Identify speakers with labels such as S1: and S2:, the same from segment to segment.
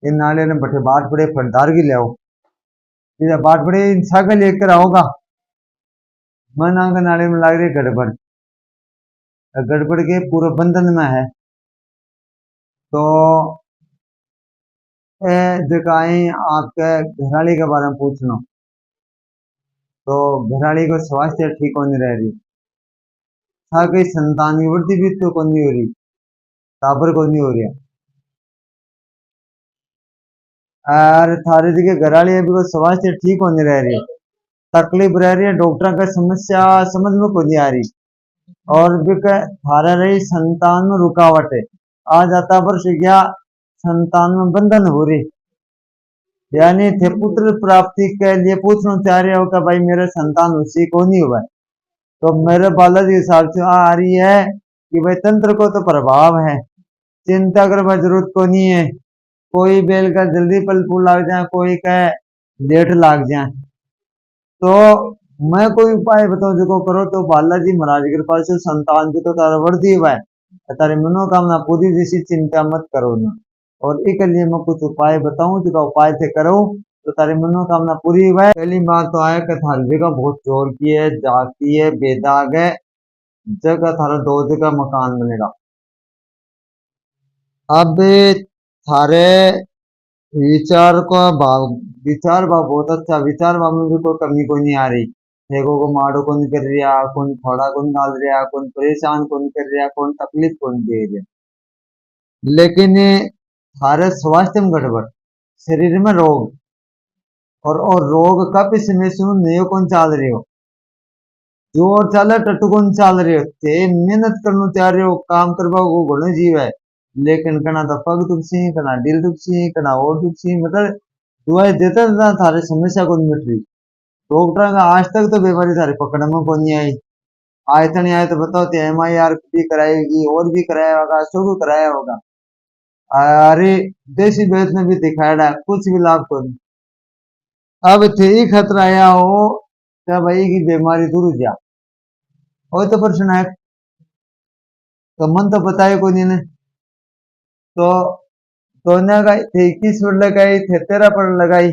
S1: इन नाले ने बठे बाट पड़े फटदार की ले आओ, इधर बाट पड़े इंसा का लेकर आओगा। मन आंगा नाले में लाग रही गड़बड़, गड़बड़ के पूरे बंधन में है। तो दिखाई आपके घराली के बारे में पूछना, तो घराली को स्वास्थ्य ठीक होने रह रही, था कि संतान की वृद्धि भी तो कौन नहीं हो रही, तापर कौन नहीं हो रही, और थारे जी के घराली अभी को स्वास्थ्य ठीक होने रह रही, तकलीफ रह रही है, डॉक्टर का समस्या समझ में को नहीं आ रही, और भी थारा रही संतान में रुकावट है, आ जाता पर क्या संतान में बंधन हो रही, यानी थे पुत्र प्राप्ति के लिए पूछना चाह रहे हो कि भाई मेरे संतान उसी को नहीं हुआ, तो मेरे बालक के हिसाब से आ रही है कि भाई तंत्र को तो प्रभाव है, चिंता करने की जरूरत को नहीं है, कोई बेल का जल्दी पल फूल लाग जाए, कोई का लेट लाग जाए, तो मैं कोई उपाय बताऊं जो करो तो बालाजी महाराज की कृपा से संतान की तो तारा वर्दी हुआ है, तारी मनोकामना पूरी, जैसी चिंता मत करो ना। और एक लिए मैं कुछ उपाय बताऊं जो उपाय से करो तो तारी मनोकामना पूरी हुआ है। पहली बात तो आया कि थारी जगह बहुत चोर की है, जाती है, बेदाग है, जगह थारा 2 जगह मकान बनेगा। अब थारे विचार को भाव, विचार भाव बहुत अच्छा, विचार भाव में भी कोई कमी को नहीं आ रही, देखो को माड़ो कौन कर रहा, कौन थोड़ा कौन डाल रहा, कौन परेशान कौन कर रहा, कौन तकलीफ कौन दे रहा, लेकिन थारे स्वास्थ्य में गड़बड़, शरीर में रोग, और रोग का भी समय सुनो नयो कौन चाल रहे हो, जोर चाले टट्टू कौन चाल रहे हो, थे मेहनत करना चाह रहे हो, काम करवा को घणो जीव है, लेकिन कना तो पग दुखसी, कना दिल दुखसी, कना और दुखसी, मतलब दुआई देते ना थारे समस्या को मिट रही, डॉक्टर का आज तक तो बीमारी थारे पकड़ में को नहीं आई, आए तो नहीं आए तो बताओ तो MIR भी कराएगी और भी कराया होगा, सब कुछ कराया होगा, अरे देसी वैद्य ने भी दिखाया, कुछ भी लाभ को नहीं। अब थे ही खतरा आया हो क्या भाई की बीमारी दूर जा, और तो प्रश्न है, तो मन तो बताए को नहीं ने, तो दोनों का थे 21 पर लगाई, थे 13 पर लगाई,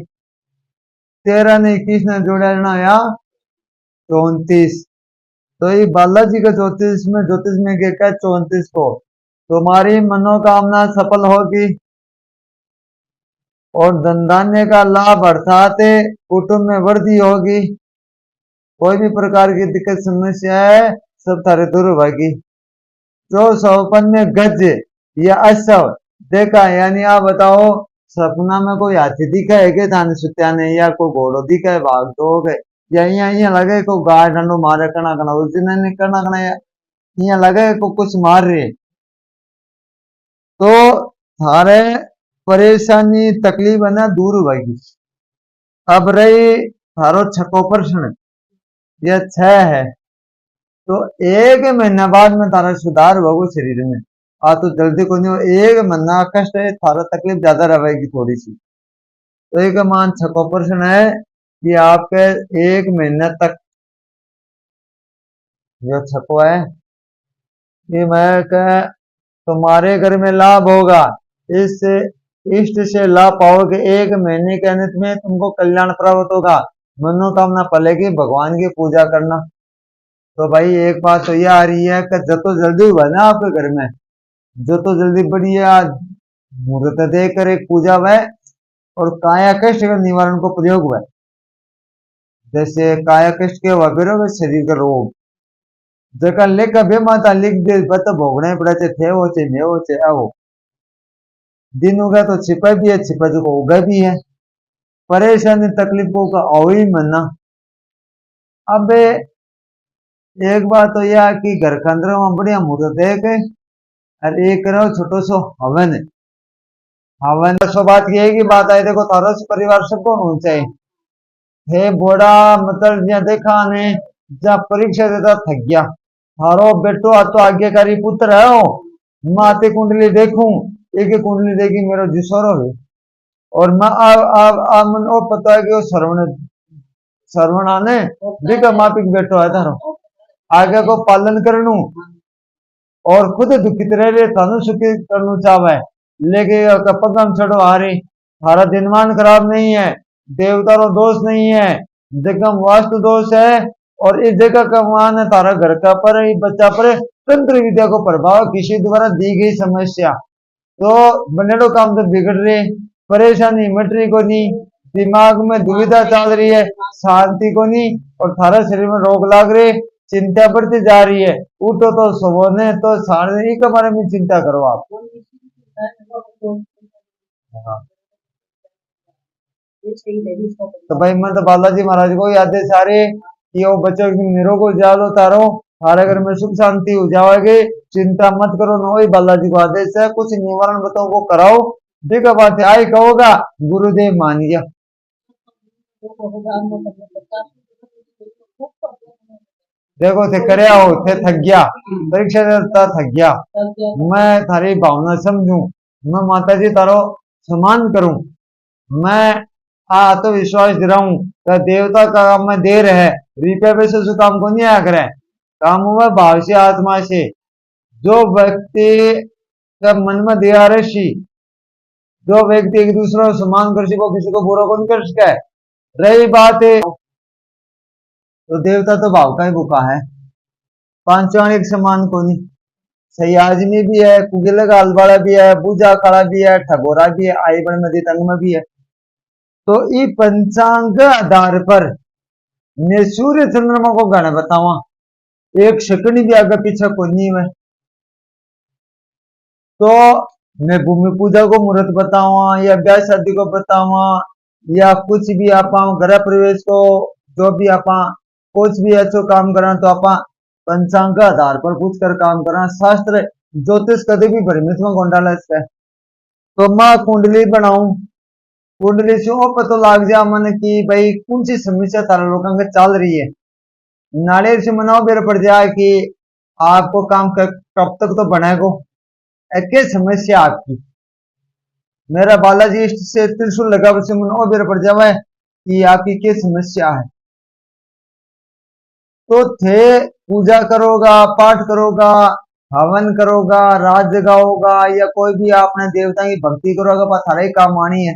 S1: 13 ने 21 ने जोड़ा या 34, तो ये बालाजी का ज्योतिष में क्या 34 को तुम्हारी मनोकामना सफल होगी, और धन धान्य का लाभ अर्थात कुटुंब में वृद्धि होगी, कोई भी प्रकार की दिक्कत समस्या है सब थारे दूर होगी। जो सौपन्य गज या अश्व देखा, यानी आप बताओ सपना में कोई हाथी दिखा है के थाने सुत्या ने, या कोई घोड़ो दिखा है भाग तो हो गए, या यहाँ लगे को गाय डंडो मारे कना कना, उस दिन ने कना कना यहाँ लगे को कुछ मार रहे, तो थारे परेशानी तकलीफ है ना दूर होगी। अब रही थारो छको प्रश्न, यह 6 है, तो 1 महीना बाद में तारा सुधार होगा शरीर में, आ तो जल्दी को नहीं हो, 1 महीना कष्ट है, थारा तकलीफ ज्यादा रहेगी थोड़ी सी, तो एक मान छको प्रश्न है कि आपके 1 महीने तक जो छको है कि मैं तुम्हारे घर में लाभ होगा, इस इष्ट से लाभ पाओगे, 1 महीने के अंत में तुमको कल्याण प्राप्त होगा, मनोकामना पलेगी, भगवान की पूजा करना। तो भाई एक बात तो यह आ रही है कि जो तो जल्दी हुआ ना आपके घर में, जो तो जल्दी बढ़िया मुहूर्त देकर एक पूजा हुआ, और काया कष्ट का निवारण को प्रयोग हुआ, जैसे काया कष्ट के हुआ फिर शरीर का रोग, जगह लेकर बे माता लिख दे बत भोगने पड़े थे वो चे मे वो चे आओ, दिन होगा तो छिपा भी है, छिपा जो होगा भी है, परेशानी तकलीफों का आओ ही मना। अब एक बात तो यह कि घर के अंदर में बढ़िया मुहूर्त देख, और एक करो छोटो सो हवन, हवन सो बात यह है कि बात आई देखो थारो परिवार सबको होना चाहिए, हे बोड़ा मतलब जहाँ देखा ने जहाँ परीक्षा देता थक गया, थारो बेटो आ तो आज्ञाकारी पुत्र है हो, माते कुंडली देखूं, एक कुंडली देखी मेरा जिसोरो है, और मैं मन और पता है कि वो श्रवण आने देखा मापिक बेटो है थारो, आगे को पालन करनू, और खुद दुखित रह रहे थानू सुखी करनू चाहे, लेके पगम चढ़ो आ रही, थारा दिनमान खराब नहीं है, देवता रो दोष नहीं है, जगह वास्तु दोष है। और इस जगह का मान है तारा घर का पर बच्चा पर तंत्र विद्या को प्रभाव किसी द्वारा दी गई समस्या। तो बनेड़ो काम तो बिगड़ रहे, परेशानी मिट रही को नहीं, दिमाग में दुविधा चल रही है, शांति को नहीं, और थारा शरीर में रोग लाग रहे, चिंता बढ़ती जा रही है। उठो तो सोने तो सारे ही के बारे में चिंता करो आप। हाँ। तो भाई मैं तो बालाजी महाराज को याद है सारे कि वो बच्चों की निरोग हो जाओ तारो, हमारे घर में सुख शांति हो जाओगे, चिंता मत करो। ना वही बालाजी को आदेश है, कुछ निवारण बताओ वो कराओ, देखो बात आई कहोगा गुरुदेव मान गया। देखो थे करे हो थे थक गया, परीक्षा देता थक गया, मैं थारी भावना समझू, मैं माता जी तारो सम्मान करूं, मैं आत्मविश्वास दिलाऊं तो देवता का काम में दे रहे, रुपये पैसे से काम को नहीं आया करे, काम हुआ भाव से आत्मा से। जो व्यक्ति का मन में दया रही, जो व्यक्ति एक दूसरे को सम्मान कर सको, किसी को बुरा कौन कर सके। रही बात है तो देवता तो भाव का ही भूखा है, पांचवा एक समान को नहीं, सही आदमी भी है, कुगिल गाल वाला भी है, बूझा काला भी है, ठगोरा भी है, आई बड़ मदी तंग में भी है। तो ई पंचांग आधार पर मैं सूर्य चंद्रमा को गण बतावा, एक सेकंड भी आगे पीछे को नहीं है। तो मैं भूमि पूजा को मुहूर्त बतावा, या ब्याह शादी को बतावा, या कुछ भी आप गृह प्रवेश को, जो भी आप कुछ भी अच्छो काम करा तो आप पंचांग के आधार पर पूछ कर काम करा। शास्त्र ज्योतिष कभी भी भ्रमित में गोंडाला इसका। तो मैं कुंडली बनाऊं, कुंडली से वो पता लग जा मन की भाई कौन सी समस्या थारा लोगों के चल रही है, नाड़ेर से मनाओ बेर पड़ जाए कि आपको काम कब तक तो बनेगो, क्या समस्या आपकी। मेरा बालाजी इष्ट से त्रिशूल लगा से मनाओ बेर पड़ जावे कि आपकी क्या समस्या है। तो थे पूजा करोगा, पाठ करोगा, हवन करोगा, राज जगाओगा, या कोई भी आपने देवता की भक्ति करोगा, पर थारा ही काम आनी है।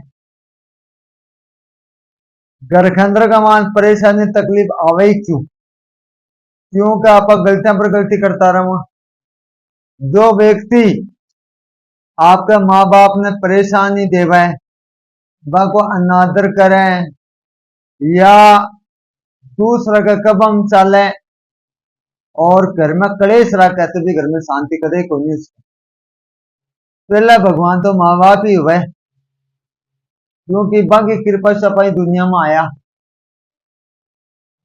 S1: घर के अंदर का मान परेशानी तकलीफ आवे ही क्यों, क्योंकि आप गलतियां पर गलती करता रहो। जो व्यक्ति आपके माँ बाप ने परेशानी देवे, को अनादर करें, या दूसरा का कदम चले, और घर में कलेश रखे तो भी घर में शांति कदे को नहीं। पहला भगवान तो माँ बाप ही हुए, क्योंकि बाकी कृपा सपाई दुनिया में आया।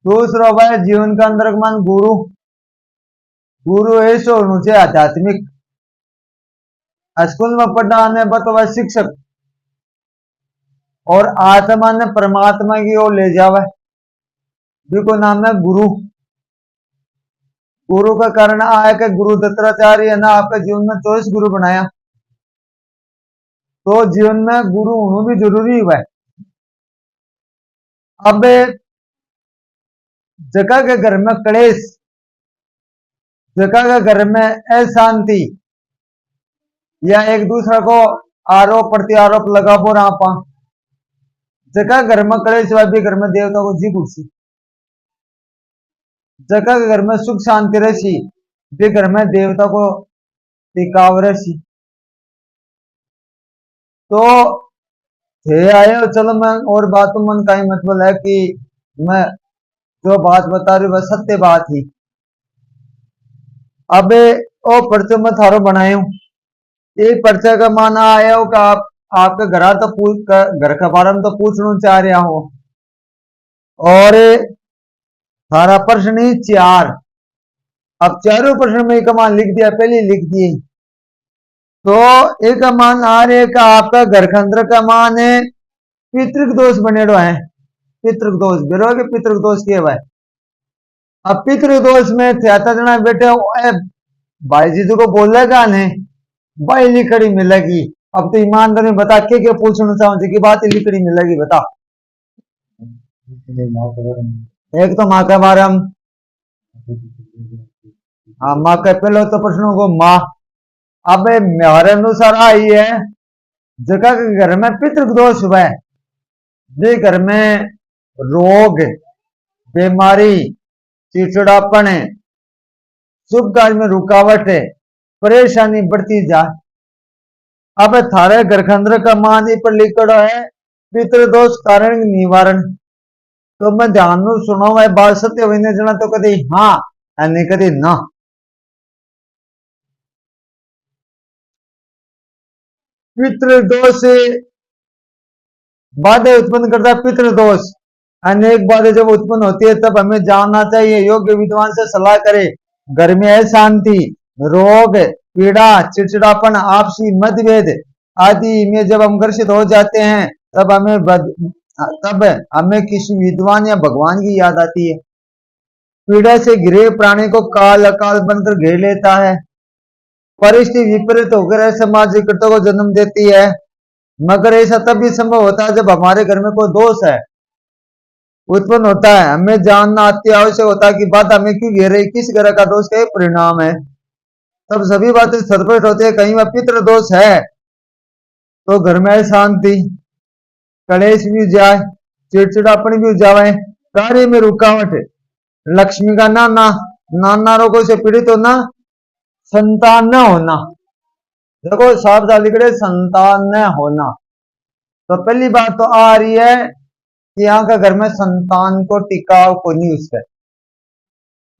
S1: दूसरा वह जीवन का अंदर मान गुरु, गुरु ऐसे होना चाहिए आध्यात्मिक, स्कूल में पढ़ाने बतवा शिक्षक, और आत्मा ने परमात्मा की ओर ले जावे, जिसको नाम है गुरु। गुरु का कारण आया कि गुरु दत्ताचार्य ने आपके जीवन में 24 गुरु बनाया, तो जीवन में गुरु होना भी जरूरी हुआ है। अब जगह के घर में क्लेश, जगह के घर में अशांति, या एक दूसरे को आरोप प्रत्यारोप लगा पो रहा, जगह घर में क्लेश भी घर में देवता को जी कुर्सी, जगह के घर में सुख शांति रही भी घर में देवता को टिकाव रही। तो थे आए चलो मैं और बातों मन का ही मतलब है कि मैं जो बात बता रही वह सत्य बात ही। अब ओ पर्चे में थारो बनाए, ये पर्चे का माना आया हो कि आपके घर तो घर के बारे में तो पूछना चाह रहा हो, और थारा प्रश्न ही 4, अब चारों प्रश्न में एक मान लिख दिया, पहले लिख दिए। तो एक मान आ रहे का आपका घर के अंदर का मान है पितृक दोष बनेड़ो है, पितृक दोष बेरो के पितृक दोष के भाई। अब पितृक दोष में त्याता जना बेटे भाई जी को बोलेगा नहीं, भाई लिखड़ी मिलेगी। अब तो ईमानदारी बता के पूछना चाहूँ की बात लिखड़ी मिलेगी बता। एक तो माँ के बारे में, हाँ माँ के पहले तो प्रश्नों को माँ, अब मेरे अनुसार आई है जगह के घर में पितृदोष हुआ है, जे घर में रोग, बीमारी, चिड़चिड़ापन है, शुभ कार्य में रुकावट है, परेशानी बढ़ती जाए। अब थारे घर के अंदर का मान पर लिखा है पितृदोष कारण निवारण। तो मैं ध्यान में सुना हुआ बात सत्य हुई जना तो कभी हाँ नहीं कभी ना। पितृदोष बाधे उत्पन्न करता है। पितृदोष अनेक बातें जब उत्पन्न होती है तब हमें जानना चाहिए, योग्य विद्वान से सलाह करे। घर में अशांति, रोग, पीड़ा, चिड़चिड़ापन, आपसी मतभेद आदि में जब हम ग्रसित हो जाते हैं तब हमें किसी विद्वान या भगवान की याद आती है। पीड़ा से घिरे प्राणी को काल अकाल बनकर घेर लेता है। परिस्थिति विपरीत होकर सामाजिक कृत्यों को जन्म देती है, मगर ऐसा तभी संभव होता है जब हमारे घर में कोई दोष है उत्पन्न होता है। हमें जानना अति आवश्यक होता है कि बात हमें क्यों घेर रही, किस तरह का दोष का परिणाम है। तब सभी बातें स्पष्ट होती है। कहीं वह पितृ दोष है तो घर में शांति, कलेश भी जाए, चिड़चिड़ापन भी जाए, कार्य में रुकावट, लक्ष्मी का नाना रोगों से पीड़ित होना, संतान न होना। देखो साफ साफ लिख रहे संतान न होना। तो पहली बात तो आ रही है कि यहाँ का घर में संतान को टिकाव को नहीं उसका,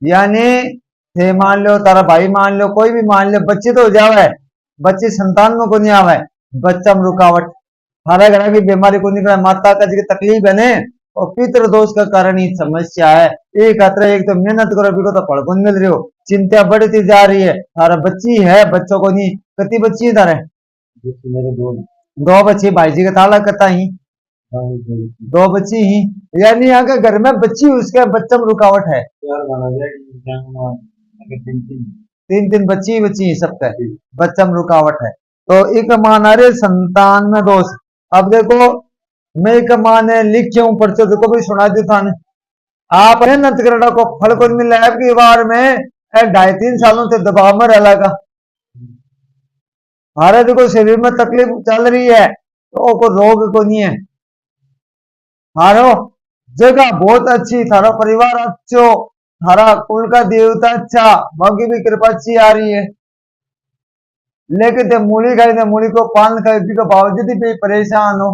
S1: यानी थे मान लो तारा भाई मान लो कोई भी मान लो बच्चे तो हो जावे, बच्चे संतान में को नहीं आवे, बच्चा में रुकावट, हरा घर की बीमारी को निकला, माता का जी तकलीफ है ने और पितृ दोष का कारण ही समस्या है। एक खतरा, एक तो मेहनत करो अभी को तो फल को मिल रही हो, चिंता बढ़ती जा रही है। तारा बच्ची है, बच्चों को नहीं, कितनी बच्ची है तारे? मेरे दो बच्ची, भाई जी का ताला कता ही दो बच्ची ही, यानी यहाँ के घर में बच्ची उसके बच्चा में रुकावट है। तीन तीन बच्ची सबका बच्चा में रुकावट है। तो एक मान रहे संतान में दोष। अब देखो मैं एक मान लिखे हूं पर्चो, देखो भी सुना दी था आप मेहनत करना को फल को मिल रहा है। आपकी बार में 2.5-3 सालों से दबाव में रह लगा, हमारे देखो शरीर में तकलीफ चल रही है तो को रोग को नहीं है। थारो जगह बहुत अच्छी, थारा परिवार अच्छो, थारा कुल का देवता अच्छा, बाकी भी कृपा अच्छी आ रही है, लेकिन मूली खाई थे मूली को पान खाई के बावजूद भी परेशान हो।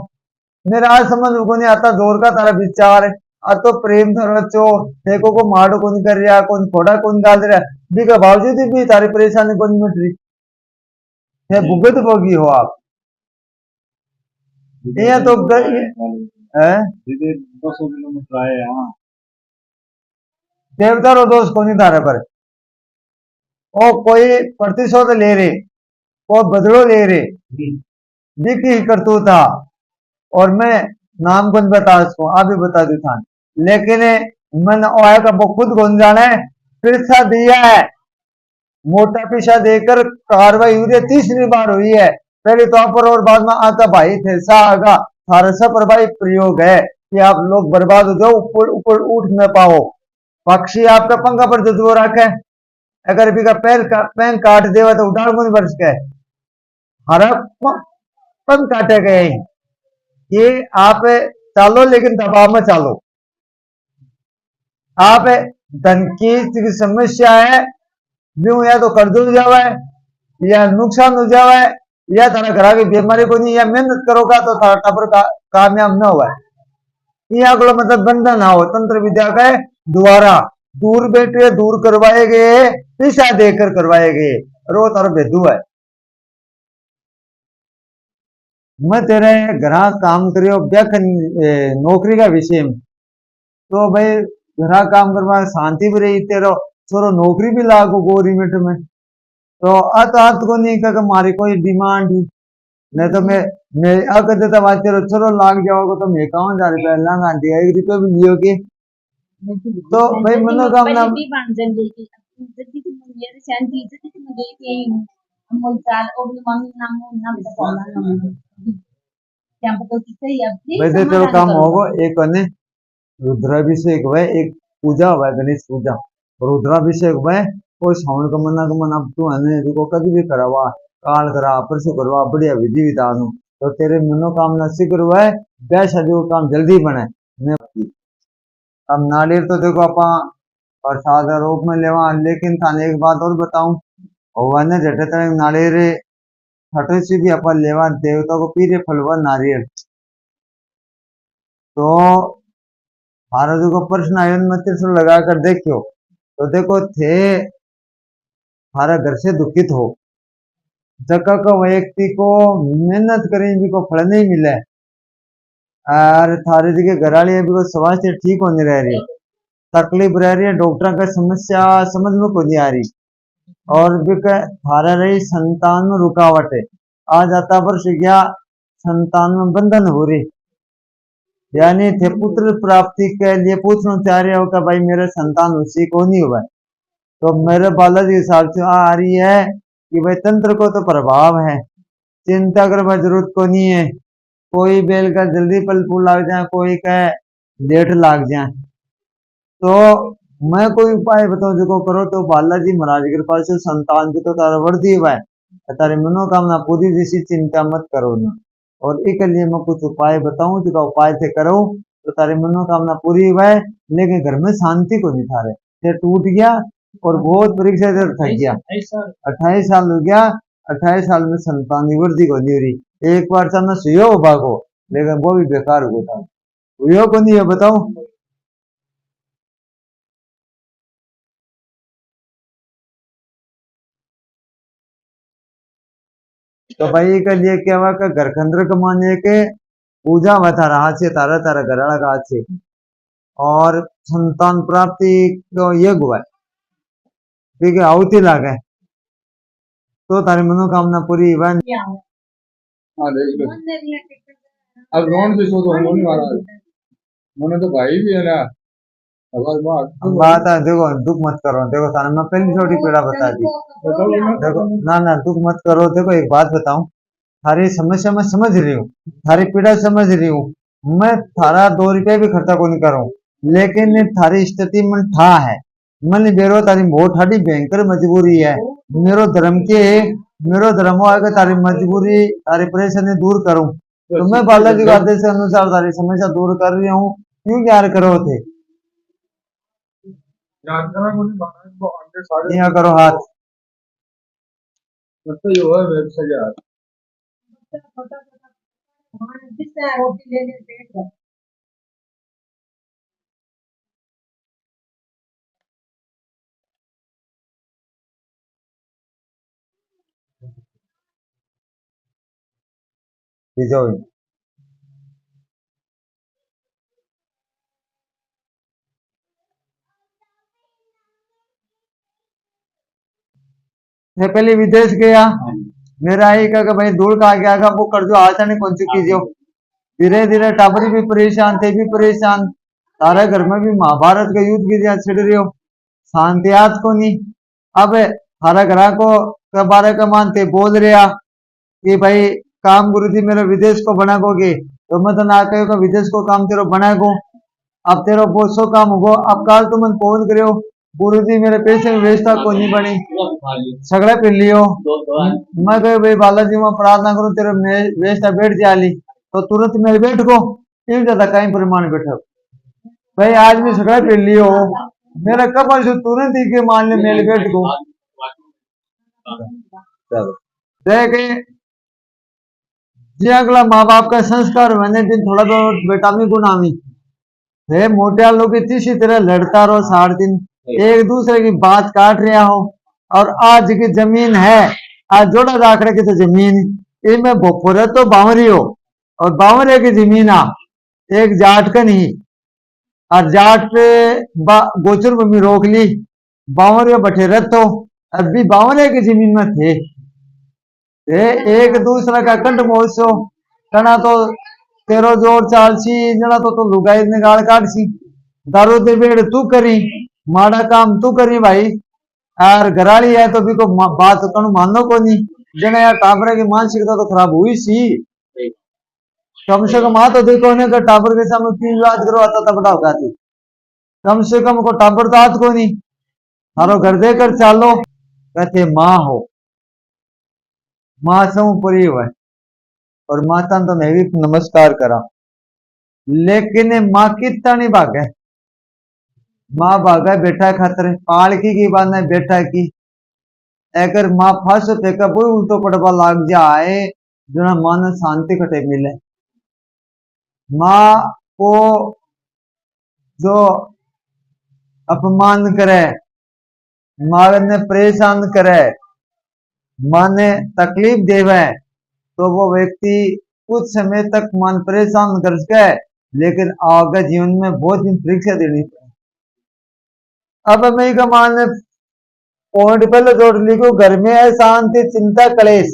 S1: मेरा आज समझ को नहीं आता जोर का तारा विचार है। अब तो प्रेम थारो अच्छो, देखो को मारो को नहीं कर रहा, कौन फोड़ा को नहीं डाल रहा, भी के बावजूद भी तारी परेशानी को नहीं मिट रही है। भुगत भोगी हो आप। ये तो
S2: 200 किलोमीटर आए यहाँ,
S1: देवता रो दोष को नहीं थारे पर। ओ कोई प्रतिशोध ले रहे, कोई बदलो ले रहे, दिखी करतू था, और मैं नाम को बता उसको आप भी बता दू था, लेकिन मन ओया का वो खुद गुन जाने पिरसा दिया है, मोटा पीछा देकर कार्रवाई हुई है, 3री बार हुई है। पहले तो पर और बाद में आता भाई थे सागा फारसा पर भाई प्रयोग है कि आप लोग बर्बाद हो जाओ, ऊपर ऊपर उठ न पाओ। पक्षी आपका पंखा पर जज्बो रखे, अगर भी का पैन काट देवा तो उड़ान को नहीं बरस के हरा पंख काटे गए। ये आप चालो लेकिन दबाव में चालो। आप धन की समस्या है, यूं या तो कर्ज हो जावे, या नुकसान हो जावे, या थारा घर की बीमारी को नहीं, या मेहनत करोगा तो थारा टबर कामयाब न हुआ। यहाँ को मतलब बंधन ना हो, तंत्र विद्या का द्वारा दूर बैठे दूर करवाए गए, पैसा देकर करवाए गए, रो तारो भेदू है। मैं तेरे घर काम करियो नौकरी का विषय में, तो भाई घर काम करवा शांति भी रही, तेरो छोरो नौकरी भी लागो गवर्नमेंट में, तो अत को नहीं कह मारी कोई डिमांड ही नहीं, तो मैं अगर देता बात तेरो छोरो लाग जाओगे तो मैं कहाँ जा रहा लांग आंटी 1 रुपये भी लियोगे, तो भाई मनोकामना वैसे तेरो काम होगा। एक अन्य रुद्राभिषेक हुआ, एक पूजा हुआ गणेश पूजा, रुद्राभिषेक हुआ कोई श्रावण का मना अब तू है देखो कभी भी करवा काल करा परसों करवा बढ़िया विधि विधान हो, तो तेरे मनोकामना शीघ्र हुआ ब्याह शादी को काम जल्दी बने। मैं अब नारियल तो देखो अपा प्रसाद रूप में लेवा, लेकिन थाने एक बात और बताऊं, और जटे तक नारियल छठे से भी अपन लेवा देवता को पीरे फलवा नारियल। तो महाराज को प्रश्न आयो मत लगा कर देखियो, तो देखो थे हमारा घर से दुखित हो, जगह का व्यक्ति को मेहनत करें भी को फल नहीं मिले, और थारे जी के घराली अभी को स्वास्थ्य ठीक होने रह रही, तकलीफ रह रही है, डॉक्टर का समस्या समझ में को नहीं आ रही, और भी थारा रही संतान में रुकावट है, आज आता वर्ष गया संतान में बंधन हो रही, यानी थे पुत्र प्राप्ति के लिए पूछना चाह रहे हो कि भाई मेरे संतान उसी को नहीं हुआ, तो मेरे बालाजी के हिसाब से आ रही है कि भाई तंत्र को तो प्रभाव है, चिंता करने जरूरत को नहीं है, कोई बेल का जल्दी फल फूल लाग जाए, कोई का लेट लाग जाए। तो मैं कोई उपाय बताऊं जो करो तो बालाजी महाराज के पास से संतान की तो तारा वर्दी हुआ है, तारी मनोकामना पूरी, जैसी चिंता मत करो ना। और एक लिए मैं कुछ उपाय बताऊं जो उपाय से करो तो तारी मनोकामना पूरी हुआ है, लेकिन घर में शांति को नहीं था रहे, टूट गया और बहुत परीक्षा से थक गया, 28 साल हो गया, 28 साल में संतान की वृद्धि को नहीं हो रही, एक बार सामने सुयो भागो, लेकिन वो भी बेकार हुआ था, हुयो को नहीं है बताओ। तो भाई के लिए क्या हुआ कि घर के अंदर कमाने के पूजा हुआ था हाथ से, तारा तारा घराड़ा का हाथ से, और संतान प्राप्ति को यज्ञ हुआ, ठीक है, आहुति लागे तो तारी मनोकामना पूरी हुआ।
S2: हाँ देख लो, अब रोन से सो तो होने वाला है, मैंने तो भाई भी है ना,
S1: बात है देखो, दुख मत करो, देखो थाने मैं पहली छोटी पीड़ा बता दी, देखो ना दुख मत करो, देखो एक बात बताऊं, थारी समस्या मैं समझ रही हूँ, थारी पीड़ा समझ रही हूँ, मैं थारा 2 रुपये भी खर्चा को नहीं करूँ, लेकिन थारी स्थिति मन ठा है, मन बेरो तारी बहुत ठाडी भयंकर मजबूरी है, मेरो धर्म के मेरो धर्म आगे तारी मजबूरी तारी परेशानी दूर करूं, तो मैं बालाजी के आदेश के अनुसार तारी समस्या दूर कर रही हूँ, क्यों क्या करो थे यहाँ करो हाथ,
S2: मतलब जो है वेबसाइट यार,
S1: बिजोई मैं पहले विदेश गया, मेरा ही कहा भाई दूर का गया का वो कर्जो आशा नहीं कौन चुकी जो, धीरे धीरे टाबरी भी परेशान थे भी परेशान, तारे घर में भी महाभारत का युद्ध की छिड़ रही हो, शांति आज को नहीं। अब हरा ग्रह को के बारे का मानते बोल रहा कि भाई काम गुरु जी मेरे विदेश को बना गोगे, तो मैं तो ना कहो विदेश को काम तेरो बना गो, अब तेरो बहुत सो काम होगो, अब काल तुम फोन करो गुरु जी मेरे पैसे में व्यवस्था को नहीं बनी, सगड़ा पी लियो, मैं कहो भाई बालाजी मैं प्रार्थना करूं तेरे व्यवस्था बैठ जा ली, तो तुरंत मेरे बैठ को एक ज्यादा कहीं परिमाण बैठो भाई, आज भी सगड़ा पी लियो, मेरा कब से तुरंत ही के मान ले मेरे बैठ को देख जी, अगला माँ बाप का संस्कार मैंने दिन थोड़ा बहुत बेटा में गुनामी है, मोटे लोग इसी तरह लड़ता रहो 4 दिन, एक दूसरे की बात काट रहा हो, और आज की जमीन है, आज जोड़ा राखड़े की तो जमीन इनमें बपोरे तो बावरी हो, और बावरे की जमीन आ एक जाट का नहीं, और जाट पे गोचर भूमि रोक ली, बावरे बठे रथ हो, अभी बावरे की जमीन में थे, एक दूसरे का कंठ मोसो तना तो तेरो जोर चालसी जड़ा तो लुगाई ने गाल काट सी, दारू दे बेड़ तू करी, माड़ा काम तू करी भाई, और घराली है तो भी को बात कनु मानो को नहीं, जने यार टाबरे की मानसिकता तो खराब हुई सी, कम से कम आ तो देखो ने का टाबर के सामने 3 बात करो आता तब बड़ा होगा, कम से कम को टाबर तो हाथ को नहीं, थारो घर देकर चालो कहते माँ हो, माँ से परी हुआ, और माता तो मैं भी नमस्कार करा, लेकिन माँ कितना नहीं भागे। माँ भागा बेटा खातर, पालकी की बात है बेटा की। अगर माँ फंस फेंका वो उल्टो पड़वा लाग जाए, जना मन शांति कटे मिले। माँ को जो अपमान करे, माँ ने परेशान करे, माँ ने तकलीफ देवे, तो वो व्यक्ति कुछ समय तक मन परेशान कर सके, लेकिन आगे जीवन में बहुत दिन परीक्षा देनी पड़े। अब मैं का मान पॉइंट पहले जोड़ लिखो, घर में है शांति चिंता कलेश,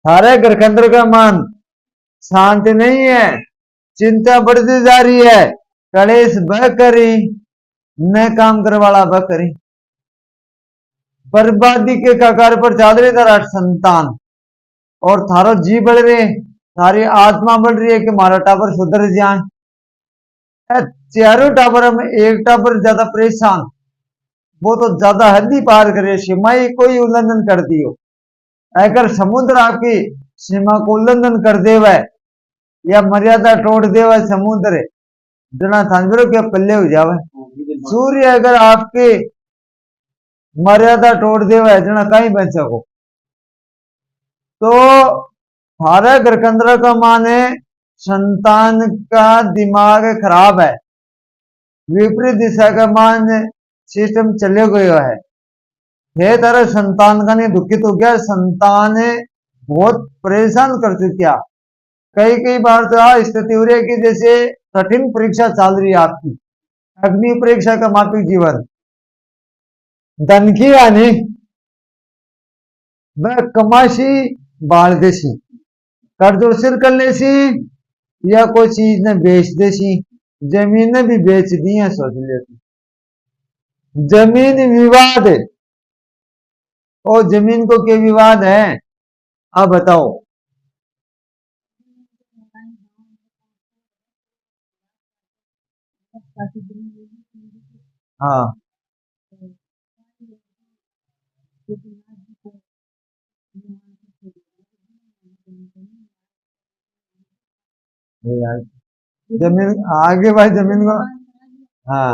S1: सारे घर के अंदर का मान शांति नहीं है, चिंता बढ़ती जा रही है, कलेश बह करी, न काम करे वाला बह करी, बर्बादी के कगार पर चल रही तारा संतान, और थारो जी बढ़ रहे, थारी आत्मा बढ़ रही है कि हमारा टावर सुधर जाए। चारों टावर में एक टावर ज्यादा परेशान, वो तो ज्यादा हद ही पार करे, सीमा ही कोई उल्लंघन कर दियो। अगर समुद्र आपकी सीमा को उल्लंघन कर देवे या मर्यादा तोड़ देवे समुद्र, जना थांजरो के पल्ले हो जावे। सूर्य अगर आपकी मर्यादा तोड़ देवे, जना कहीं बच सको। तो हमारे घर के अंदर का माने संतान का दिमाग खराब है, विपरीत दिशा का मान सिस्टम चले गयो है। हे तारा संतान का नहीं दुखित हो गया, संतान बहुत परेशान कर चुका। कई कई बार तो स्थिति हो रही है कि जैसे कठिन परीक्षा चल रही है आपकी, अग्नि परीक्षा का मापिक जीवन, धन की यानी वह कमाशी बाल देसी, कर्जो सिर कर लेसी, या कोई चीज ने बेच देसी, जमीन ने भी बेच दी है, सोच लेती। जमीन विवाद, और जमीन को क्या विवाद है, अब बताओ। हाँ ये यार, जमीन आगे भाई जमीन को, हाँ